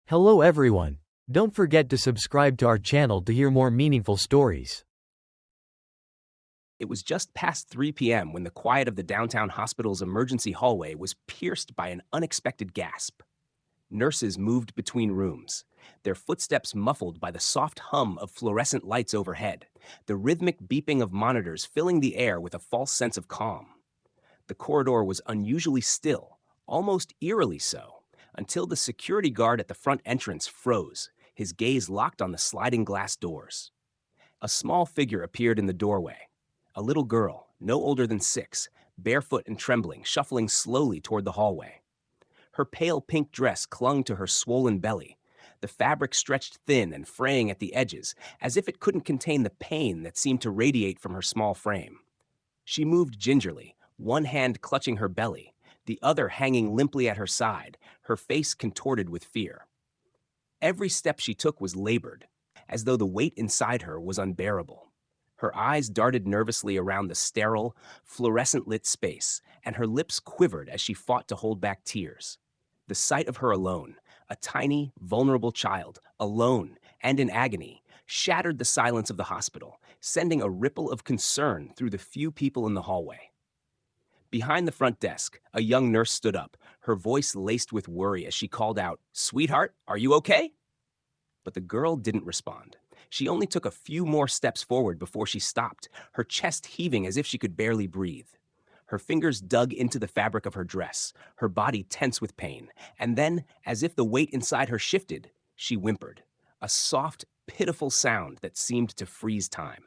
Hello everyone. Don't forget to subscribe to our channel to hear more meaningful stories. It was just past 3 p.m. when the quiet of the downtown hospital's emergency hallway was pierced by an unexpected gasp. Nurses moved between rooms, their footsteps muffled by the soft hum of fluorescent lights overhead, the rhythmic beeping of monitors filling the air with a false sense of calm. The corridor was unusually still, almost eerily so, until the security guard at the front entrance froze, his gaze locked on the sliding glass doors. A small figure appeared in the doorway. A little girl, no older than 6, barefoot and trembling, shuffling slowly toward the hallway. Her pale pink dress clung to her swollen belly, the fabric stretched thin and fraying at the edges, as if it couldn't contain the pain that seemed to radiate from her small frame. She moved gingerly, one hand clutching her belly, the other hanging limply at her side, her face contorted with fear. Every step she took was labored, as though the weight inside her was unbearable. Her eyes darted nervously around the sterile, fluorescent-lit space, and her lips quivered as she fought to hold back tears. The sight of her alone, a tiny, vulnerable child, alone and in agony, shattered the silence of the hospital, sending a ripple of concern through the few people in the hallway. Behind the front desk, a young nurse stood up, her voice laced with worry as she called out, "Sweetheart, are you okay?" But the girl didn't respond. She only took a few more steps forward before she stopped, her chest heaving as if she could barely breathe. Her fingers dug into the fabric of her dress, her body tense with pain, and then, as if the weight inside her shifted, she whimpered, a soft, pitiful sound that seemed to freeze time.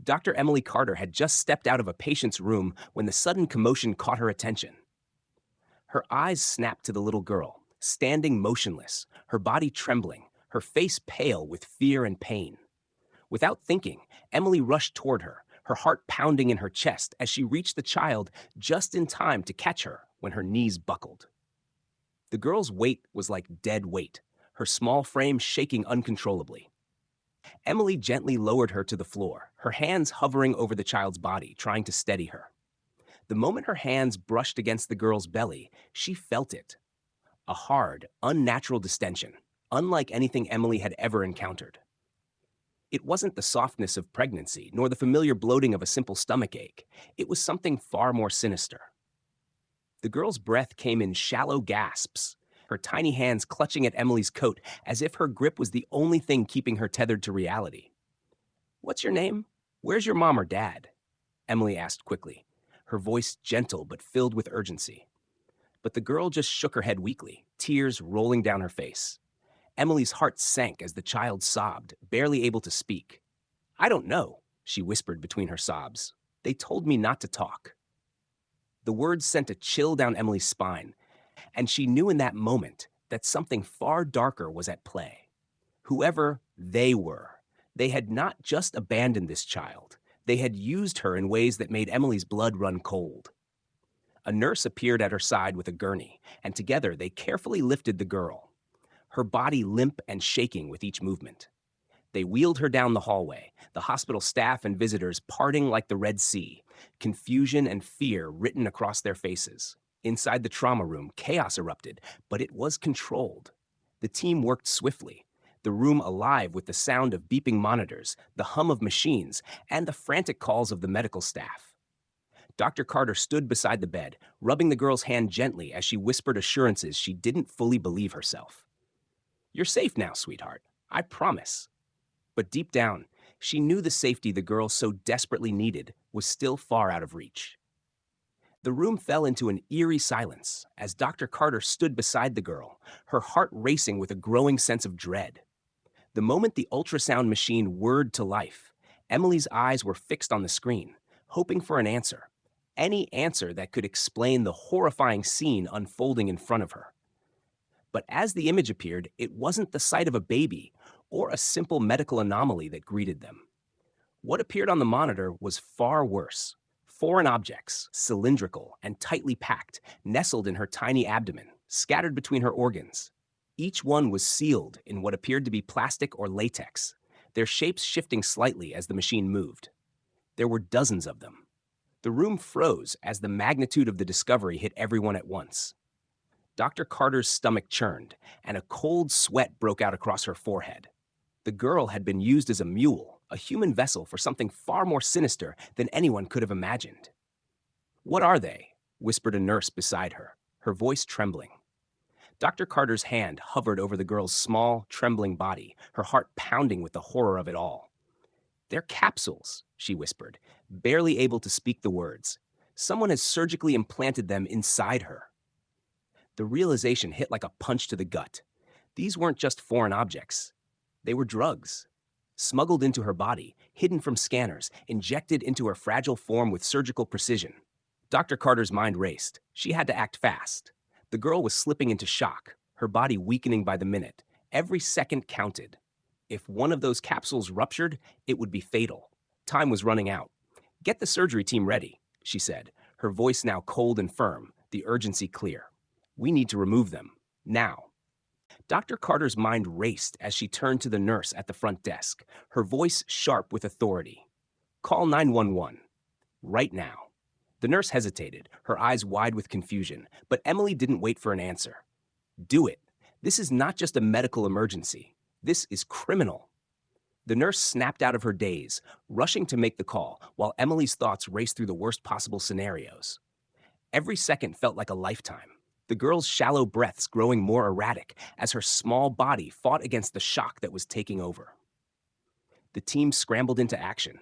Dr. Emily Carter had just stepped out of a patient's room when the sudden commotion caught her attention. Her eyes snapped to the little girl, standing motionless, her body trembling, her face pale with fear and pain. Without thinking, Emily rushed toward her, her heart pounding in her chest as she reached the child just in time to catch her when her knees buckled. The girl's weight was like dead weight, her small frame shaking uncontrollably. Emily gently lowered her to the floor, her hands hovering over the child's body, trying to steady her. The moment her hands brushed against the girl's belly, she felt it. A hard, unnatural distension, unlike anything Emily had ever encountered. It wasn't the softness of pregnancy, nor the familiar bloating of a simple stomachache. It was something far more sinister. The girl's breath came in shallow gasps, her tiny hands clutching at Emily's coat as if her grip was the only thing keeping her tethered to reality. "What's your name? Where's your mom or dad?" Emily asked quickly, her voice gentle but filled with urgency. But the girl just shook her head weakly, tears rolling down her face. Emily's heart sank as the child sobbed, barely able to speak. "I don't know," she whispered between her sobs. "They told me not to talk." The words sent a chill down Emily's spine, and she knew in that moment that something far darker was at play. Whoever they were, they had not just abandoned this child, they had used her in ways that made Emily's blood run cold. A nurse appeared at her side with a gurney, and together they carefully lifted the girl, her body limp and shaking with each movement. They wheeled her down the hallway, the hospital staff and visitors parting like the Red Sea, confusion and fear written across their faces. Inside the trauma room, chaos erupted, but it was controlled. The team worked swiftly, the room alive with the sound of beeping monitors, the hum of machines, and the frantic calls of the medical staff. Dr. Carter stood beside the bed, rubbing the girl's hand gently as she whispered assurances she didn't fully believe herself. "You're safe now, sweetheart. I promise." But deep down, she knew the safety the girl so desperately needed was still far out of reach. The room fell into an eerie silence as Dr. Carter stood beside the girl, her heart racing with a growing sense of dread. The moment the ultrasound machine whirred to life, Emily's eyes were fixed on the screen, hoping for an answer, any answer that could explain the horrifying scene unfolding in front of her. But as the image appeared, it wasn't the sight of a baby or a simple medical anomaly that greeted them. What appeared on the monitor was far worse. Foreign objects, cylindrical and tightly packed, nestled in her tiny abdomen, scattered between her organs. Each one was sealed in what appeared to be plastic or latex, their shapes shifting slightly as the machine moved. There were dozens of them. The room froze as the magnitude of the discovery hit everyone at once. Dr. Carter's stomach churned, and a cold sweat broke out across her forehead. The girl had been used as a mule, a human vessel for something far more sinister than anyone could have imagined. "What are they?" whispered a nurse beside her, her voice trembling. Dr. Carter's hand hovered over the girl's small, trembling body, her heart pounding with the horror of it all. "They're capsules," she whispered, barely able to speak the words. "Someone has surgically implanted them inside her." The realization hit like a punch to the gut. These weren't just foreign objects. They were drugs. Smuggled into her body, hidden from scanners, injected into her fragile form with surgical precision. Dr. Carter's mind raced. She had to act fast. The girl was slipping into shock, her body weakening by the minute. Every second counted. If one of those capsules ruptured, it would be fatal. Time was running out. "Get the surgery team ready," she said, her voice now cold and firm, the urgency clear. "We need to remove them. Now." Dr. Carter's mind raced as she turned to the nurse at the front desk, her voice sharp with authority. "Call 911. Right now." The nurse hesitated, her eyes wide with confusion, but Emily didn't wait for an answer. "Do it. This is not just a medical emergency. This is criminal." The nurse snapped out of her daze, rushing to make the call, while Emily's thoughts raced through the worst possible scenarios. Every second felt like a lifetime, the girl's shallow breaths growing more erratic as her small body fought against the shock that was taking over. The team scrambled into action.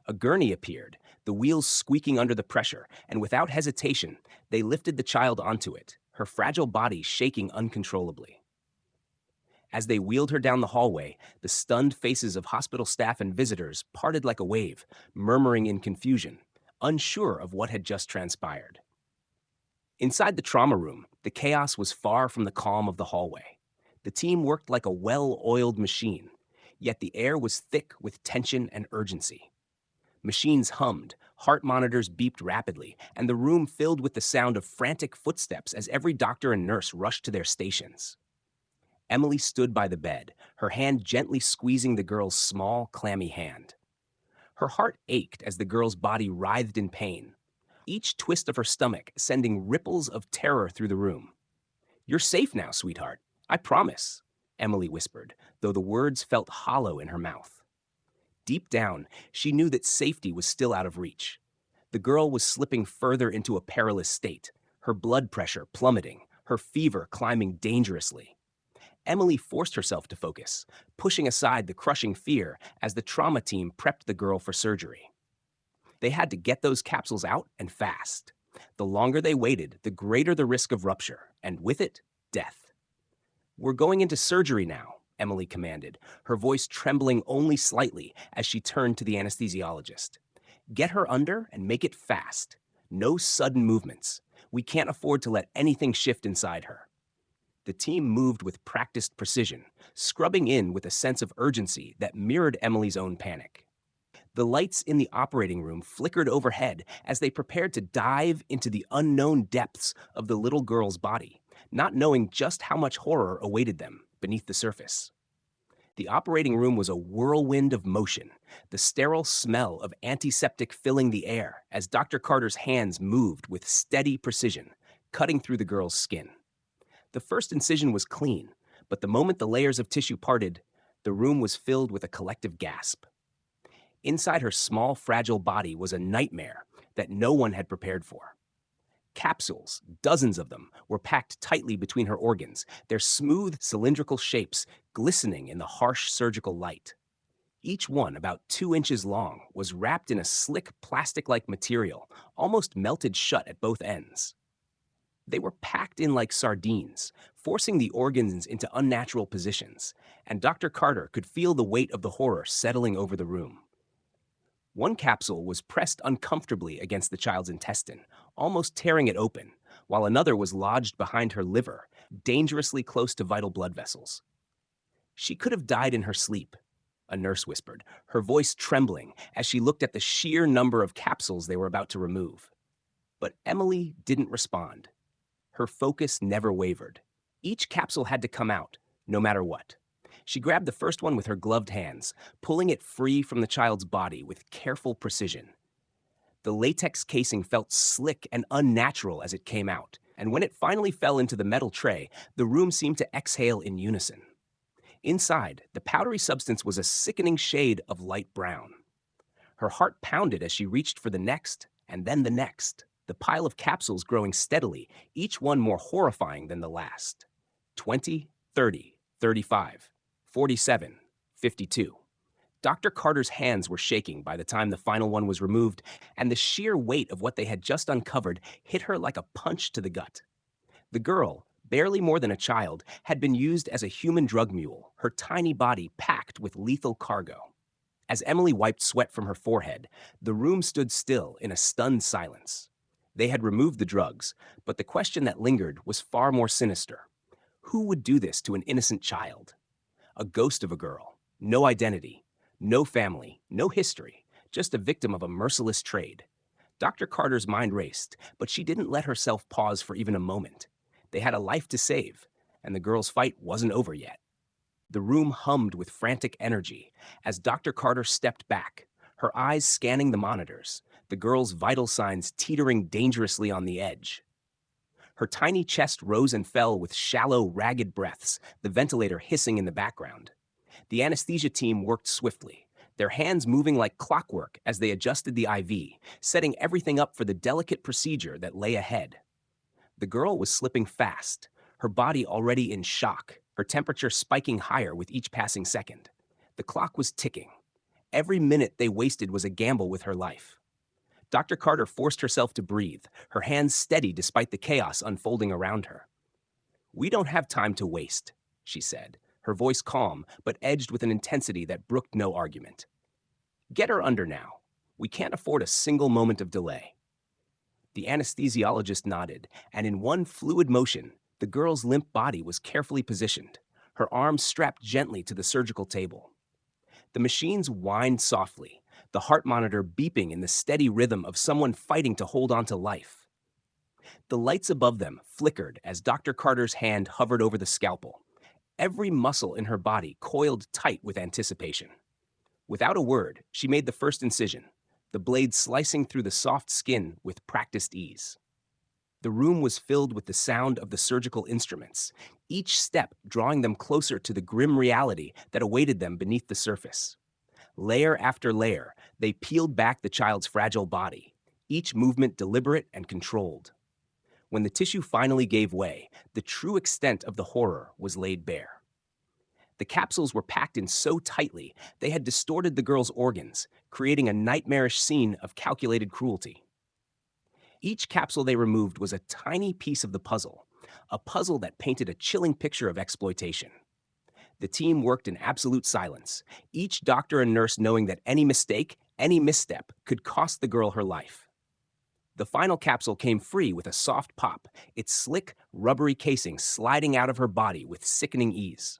A gurney appeared, the wheels squeaking under the pressure, and without hesitation, they lifted the child onto it, her fragile body shaking uncontrollably. As they wheeled her down the hallway, the stunned faces of hospital staff and visitors parted like a wave, murmuring in confusion, unsure of what had just transpired. Inside the trauma room, the chaos was far from the calm of the hallway. The team worked like a well-oiled machine, yet the air was thick with tension and urgency. Machines hummed, heart monitors beeped rapidly, and the room filled with the sound of frantic footsteps as every doctor and nurse rushed to their stations. Emily stood by the bed, her hand gently squeezing the girl's small, clammy hand. Her heart ached as the girl's body writhed in pain, each twist of her stomach sending ripples of terror through the room. "You're safe now, sweetheart. I promise," Emily whispered, though the words felt hollow in her mouth. Deep down, she knew that safety was still out of reach. The girl was slipping further into a perilous state, her blood pressure plummeting, her fever climbing dangerously. Emily forced herself to focus, pushing aside the crushing fear as the trauma team prepped the girl for surgery. They had to get those capsules out and fast. The longer they waited, the greater the risk of rupture, and with it, death. "We're going into surgery now," Emily commanded, her voice trembling only slightly as she turned to the anesthesiologist. "Get her under and make it fast. No sudden movements. We can't afford to let anything shift inside her." The team moved with practiced precision, scrubbing in with a sense of urgency that mirrored Emily's own panic. The lights in the operating room flickered overhead as they prepared to dive into the unknown depths of the little girl's body, not knowing just how much horror awaited them beneath the surface. The operating room was a whirlwind of motion, the sterile smell of antiseptic filling the air as Dr. Carter's hands moved with steady precision, cutting through the girl's skin. The first incision was clean, but the moment the layers of tissue parted, the room was filled with a collective gasp. Inside her small, fragile body was a nightmare that no one had prepared for. Capsules, dozens of them, were packed tightly between her organs, their smooth, cylindrical shapes glistening in the harsh surgical light. Each one, about 2 inches long, was wrapped in a slick, plastic-like material, almost melted shut at both ends. They were packed in like sardines, forcing the organs into unnatural positions, and Dr. Carter could feel the weight of the horror settling over the room. One capsule was pressed uncomfortably against the child's intestine, almost tearing it open, while another was lodged behind her liver, dangerously close to vital blood vessels. "She could have died in her sleep," a nurse whispered, her voice trembling as she looked at the sheer number of capsules they were about to remove. But Emily didn't respond. Her focus never wavered. Each capsule had to come out, no matter what. She grabbed the first one with her gloved hands, pulling it free from the child's body with careful precision. The latex casing felt slick and unnatural as it came out, And when it finally fell into the metal tray, the room seemed to exhale in unison. Inside, the powdery substance was a sickening shade of light brown. Her heart pounded as she reached for the next, and then the next, the pile of capsules growing steadily, each one more horrifying than the last. 20, 30, 35, 47, 52. Dr. Carter's hands were shaking by the time the final one was removed, and the sheer weight of what they had just uncovered hit her like a punch to the gut. The girl, barely more than a child, had been used as a human drug mule, her tiny body packed with lethal cargo. As Emily wiped sweat from her forehead, the room stood still in a stunned silence. They had removed the drugs, but the question that lingered was far more sinister. Who would do this to an innocent child? A ghost of a girl, no identity, no family, no history, just a victim of a merciless trade. Dr. Carter's mind raced, but she didn't let herself pause for even a moment. They had a life to save, and the girl's fight wasn't over yet. The room hummed with frantic energy as Dr. Carter stepped back, her eyes scanning the monitors, the girl's vital signs teetering dangerously on the edge. Her tiny chest rose and fell with shallow, ragged breaths, the ventilator hissing in the background. The anesthesia team worked swiftly, their hands moving like clockwork as they adjusted the IV, setting everything up for the delicate procedure that lay ahead. The girl was slipping fast, her body already in shock, her temperature spiking higher with each passing second. The clock was ticking. Every minute they wasted was a gamble with her life. Dr. Carter forced herself to breathe, her hands steady despite the chaos unfolding around her. "We don't have time to waste," she said, her voice calm but edged with an intensity that brooked no argument. "Get her under now. We can't afford a single moment of delay." The anesthesiologist nodded, and in one fluid motion, the girl's limp body was carefully positioned, her arms strapped gently to the surgical table. The machines whined softly, the heart monitor beeping in the steady rhythm of someone fighting to hold on to life. The lights above them flickered as Dr. Carter's hand hovered over the scalpel. Every muscle in her body coiled tight with anticipation. Without a word, she made the first incision, the blade slicing through the soft skin with practiced ease. The room was filled with the sound of the surgical instruments, each step drawing them closer to the grim reality that awaited them beneath the surface. Layer after layer, they peeled back the child's fragile body, each movement deliberate and controlled. When the tissue finally gave way, the true extent of the horror was laid bare. The capsules were packed in so tightly, they had distorted the girl's organs, creating a nightmarish scene of calculated cruelty. Each capsule they removed was a tiny piece of the puzzle, a puzzle that painted a chilling picture of exploitation. The team worked in absolute silence, each doctor and nurse knowing that any mistake, any misstep, could cost the girl her life. The final capsule came free with a soft pop, its slick, rubbery casing sliding out of her body with sickening ease.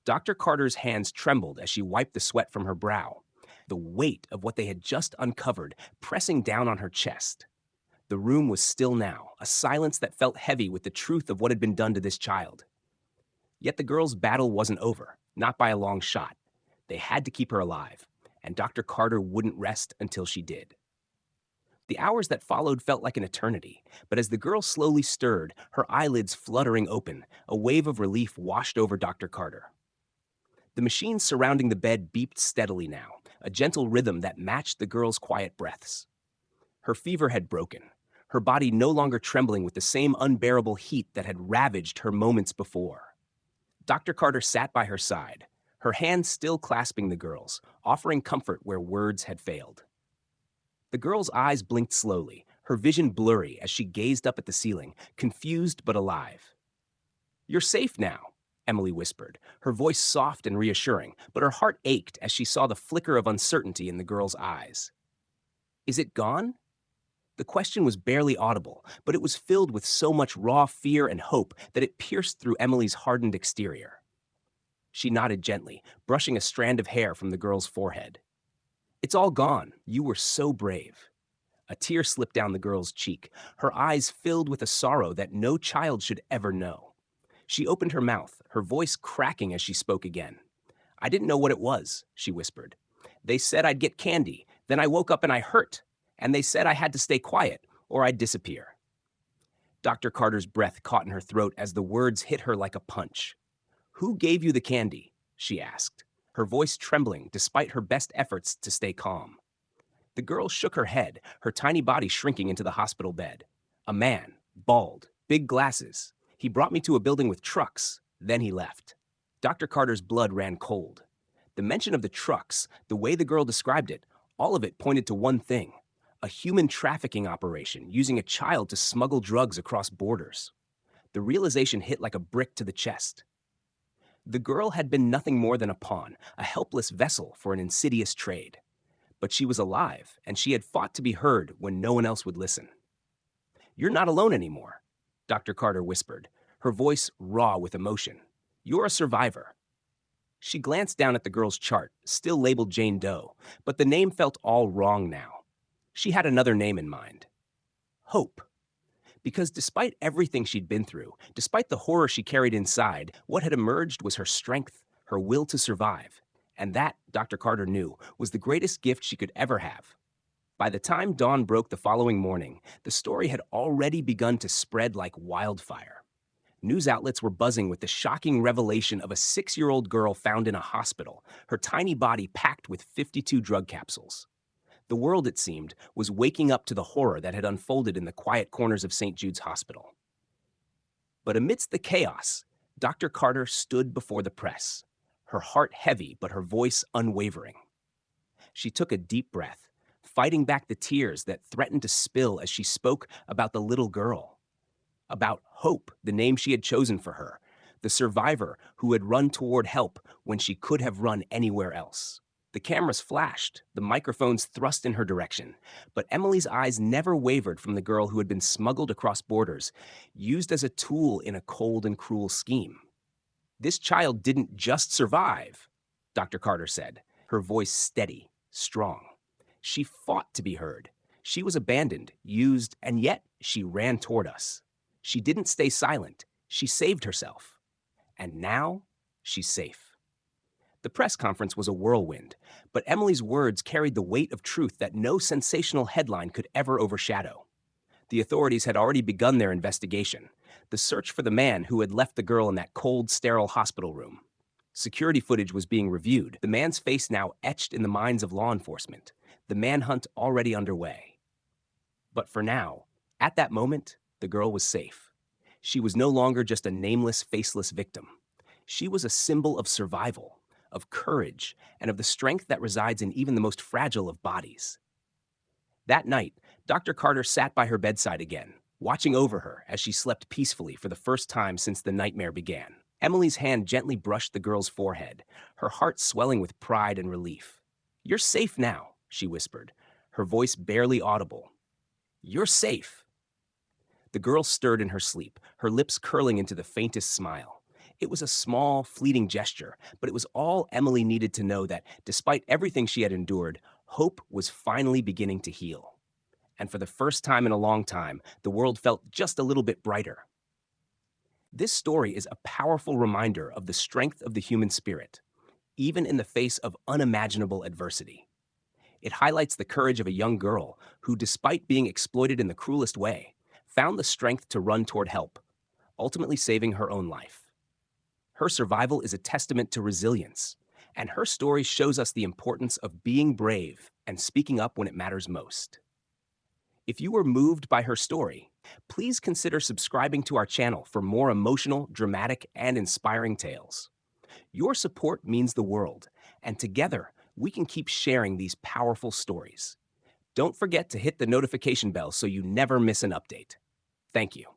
Dr. Carter's hands trembled as she wiped the sweat from her brow, the weight of what they had just uncovered pressing down on her chest. The room was still now, a silence that felt heavy with the truth of what had been done to this child. Yet the girl's battle wasn't over, not by a long shot. They had to keep her alive, and Dr. Carter wouldn't rest until she did. The hours that followed felt like an eternity, but as the girl slowly stirred, her eyelids fluttering open, a wave of relief washed over Dr. Carter. The machines surrounding the bed beeped steadily now, a gentle rhythm that matched the girl's quiet breaths. Her fever had broken, her body no longer trembling with the same unbearable heat that had ravaged her moments before. Dr. Carter sat by her side, her hands still clasping the girl's, offering comfort where words had failed. The girl's eyes blinked slowly, her vision blurry as she gazed up at the ceiling, confused but alive. "You're safe now," Emily whispered, her voice soft and reassuring, but her heart ached as she saw the flicker of uncertainty in the girl's eyes. "Is it gone?" The question was barely audible, but it was filled with so much raw fear and hope that it pierced through Emily's hardened exterior. She nodded gently, brushing a strand of hair from the girl's forehead. "It's all gone. You were so brave." A tear slipped down the girl's cheek, her eyes filled with a sorrow that no child should ever know. She opened her mouth, her voice cracking as she spoke again. "I didn't know what it was," she whispered. "They said I'd get candy, then I woke up and I hurt, and they said I had to stay quiet or I'd disappear." Dr. Carter's breath caught in her throat as the words hit her like a punch. "Who gave you the candy?" she asked, her voice trembling despite her best efforts to stay calm. The girl shook her head, her tiny body shrinking into the hospital bed. "A man, bald, big glasses. He brought me to a building with trucks, then he left." Dr. Carter's blood ran cold. The mention of the trucks, the way the girl described it, all of it pointed to one thing: a human trafficking operation using a child to smuggle drugs across borders. The realization hit like a brick to the chest. The girl had been nothing more than a pawn, a helpless vessel for an insidious trade. But she was alive, and she had fought to be heard when no one else would listen. "You're not alone anymore," Dr. Carter whispered, her voice raw with emotion. "You're a survivor." She glanced down at the girl's chart, still labeled Jane Doe, but the name felt all wrong now. She had another name in mind: Hope. Because despite everything she'd been through, despite the horror she carried inside, what had emerged was her strength, her will to survive. And that, Dr. Carter knew, was the greatest gift she could ever have. By the time dawn broke the following morning, the story had already begun to spread like wildfire. News outlets were buzzing with the shocking revelation of a 6-year-old girl found in a hospital, her tiny body packed with 52 drug capsules. The world, it seemed, was waking up to the horror that had unfolded in the quiet corners of St. Jude's Hospital. But amidst the chaos, Dr. Carter stood before the press, her heart heavy but her voice unwavering. She took a deep breath, fighting back the tears that threatened to spill as she spoke about the little girl, about Hope, the name she had chosen for her, the survivor who had run toward help when she could have run anywhere else. The cameras flashed, the microphones thrust in her direction, but Emily's eyes never wavered from the girl who had been smuggled across borders, used as a tool in a cold and cruel scheme. "This child didn't just survive," Dr. Carter said, her voice steady, strong. "She fought to be heard. She was abandoned, used, and yet she ran toward us. She didn't stay silent. She saved herself. And now she's safe." The press conference was a whirlwind, but Emily's words carried the weight of truth that no sensational headline could ever overshadow. The authorities had already begun their investigation, the search for the man who had left the girl in that cold, sterile hospital room. Security footage was being reviewed, the man's face now etched in the minds of law enforcement, the manhunt already underway. But for now, at that moment, the girl was safe. She was no longer just a nameless, faceless victim. She was a symbol of survival, of courage, and of the strength that resides in even the most fragile of bodies. That night, Dr. Carter sat by her bedside again, watching over her as she slept peacefully for the first time since the nightmare began. Emily's hand gently brushed the girl's forehead, her heart swelling with pride and relief. "You're safe now," she whispered, her voice barely audible. "You're safe." The girl stirred in her sleep, her lips curling into the faintest smile. It was a small, fleeting gesture, but it was all Emily needed to know that, despite everything she had endured, hope was finally beginning to heal. And for the first time in a long time, the world felt just a little bit brighter. This story is a powerful reminder of the strength of the human spirit, even in the face of unimaginable adversity. It highlights the courage of a young girl who, despite being exploited in the cruelest way, found the strength to run toward help, ultimately saving her own life. Her survival is a testament to resilience, and her story shows us the importance of being brave and speaking up when it matters most. If you were moved by her story, please consider subscribing to our channel for more emotional, dramatic, and inspiring tales. Your support means the world, and together we can keep sharing these powerful stories. Don't forget to hit the notification bell so you never miss an update. Thank you.